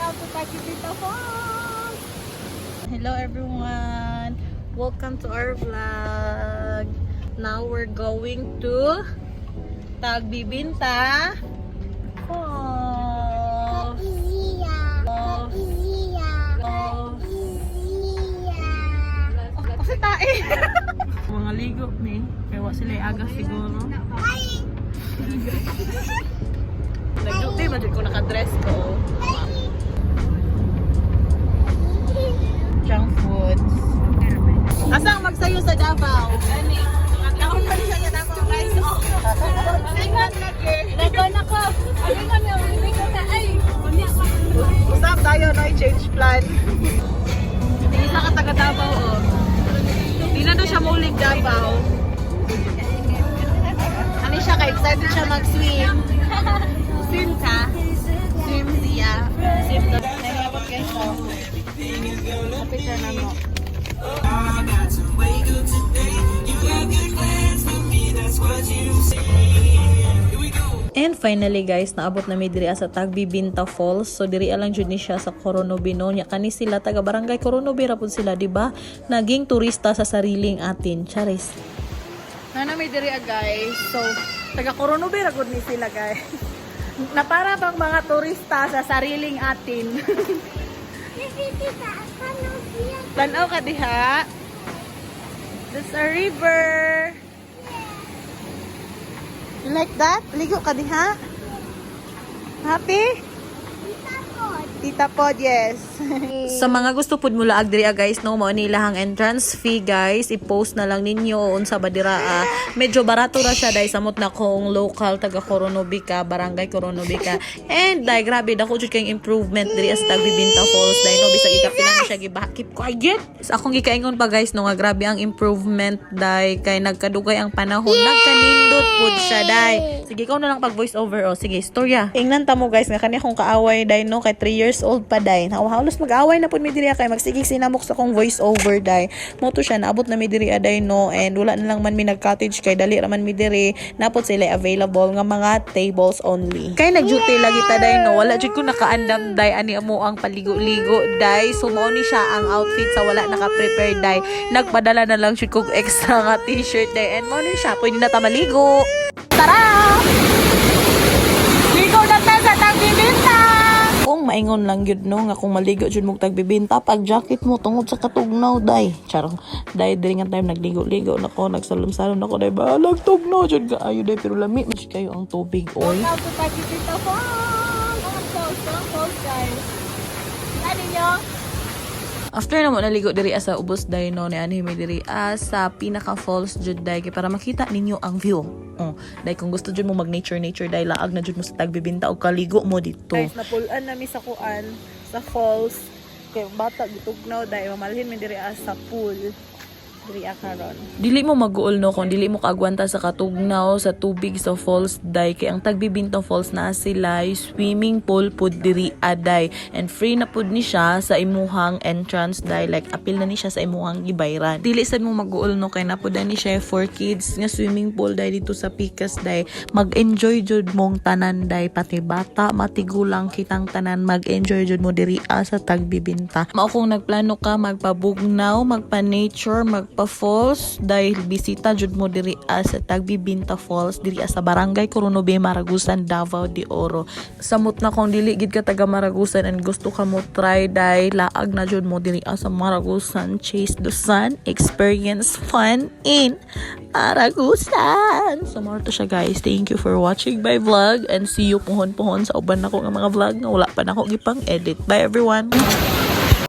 Welcome to Tagibinta Falls! Hello everyone! Welcome to our vlog! Now we're going to Tagbibinta Falls! Kasi tae! Mga ligo ni, kaya sila agas siguro. Nag-duty ba dyan ko nakadress ko? Junk foods. Asang magsayo sa Davao? Gani. Nakataon pa rin siya sa Davao guys. Nagkon ako. Ano nga niya? Hindi ko na ay. Usap tayo na i-change plan. Isa ka taga Davao oh. Hindi na doon siya maulig Davao. Ano siya ka? Excited siya mag-swim. Swim ka? Swim siya. Swim ka. Nangabot kayo siya. Kapit na mo. And finally guys, naabot na mi diri sa Tagbibinta Falls. So diri lang jud ni siya sa Coronobino nya kani sila taga barangay Coronobi ra pud sila, di ba? Naging turista sa sariling atin. Charis. Na mi diri guys. So taga Coronobi ra gud ni sila guys. Na para bang mga turista sa sariling atin. Tanaw ka diha. There's a river. You like that? Ligo ka diha? Happy? Tita Pod, yes. Sa mga gusto pud mula agdiri guys, no mo ni lahang entrance fee guys, i-post na lang ninyo unsa ba dira. Medyo barato ra siya dai samot na kung local taga Coronobi ka, barangay Coronobi ka. And dai grabe dako jud kay improvement diri sa Tagbibinta Falls dai no bisag ikapilan siya keep quiet. Sa akong gikaingon pa guys no nga grabe ang improvement dai kay nagkadugay ang panahon, nagkanindot pud siya dai. Sige ikaw na lang pag voice over oh. Sige, istorya. Ingnan ta mo guys nga kani akong kaaway dai no kay 3 years old pa dai. Halos mag-away na pud mi diri kay magsigig sinamok sa akong voice over dai. Moto siya naabot na mi diri dai no and wala na lang man mi nag-cottage kay dali ra man mi diri. Napod sila available nga mga tables only. Kay nag-duty lagi ta dai no. Wala jud ko nakaandam dai ani amo ang paligo-ligo dai. So mao ni siya ang outfit sa wala naka-prepare dai. Nagpadala na lang jud ko extra nga t-shirt dai and mao ni siya pwede na ta maligo. Tara! Ligo na ta sa Tagbibinta! Kung maingon lang yun no, nga kung maligo jud mo Tagbibinta, pag jacket mo tungod sa katugnaw, day. Charong, day, diri nga time nagligo-ligo na ko, nagsalom-salom na ko, day, balag tugnaw, jud ka ayo, day, pero lami, mas kayo ang tubig, oy. Welcome to Tagbibinta Falls! Ang falls, guys. Ano nyo? After na mo naligo diri sa ubos day no ni anime diri sa pinaka falls jud day kay para makita ninyo ang view. Day kung gusto jud mo mag nature day laag na jud mo sa Tagbibinta og kaligo mo dito. Guys, napulan na mi sa kuan sa falls kay bata gitugnaw day mamalhin mi diri sa pool. Diri karon. Dili mo maguol no kung dili mo kaagwanta sa katugnaw sa tubig sa falls day kay ang Tagbibinta Falls na sila swimming pool pud diri aday and free na pud ni siya sa imuhang entrance day like apil na ni siya sa imuhang gibayran. Dili sad mo maguol no kay napud ni siya for kids nga swimming pool day dito sa Picas day. Mag-enjoy jud mong tanan day pati bata matigulang kitang tanan mag-enjoy jud mo diri sa Tagbibinta. Mao kung nagplano ka magpabugnaw, magpa-nature, pa-falls dahil bisita jud mo diri sa Tagbibinta Falls diri sa barangay Coronobi, Maragusan, Davao de Oro. Samot na kung dili gid ka taga Maragusan and gusto ka mo try dai laag na jud mo diri sa Maragusan, chase the sun, experience fun in Maragusan. So more to siya guys. Thank you for watching my vlog and see you pohon-pohon sa uban nako nga mga vlog nga wala pa nako gipang edit. Bye everyone.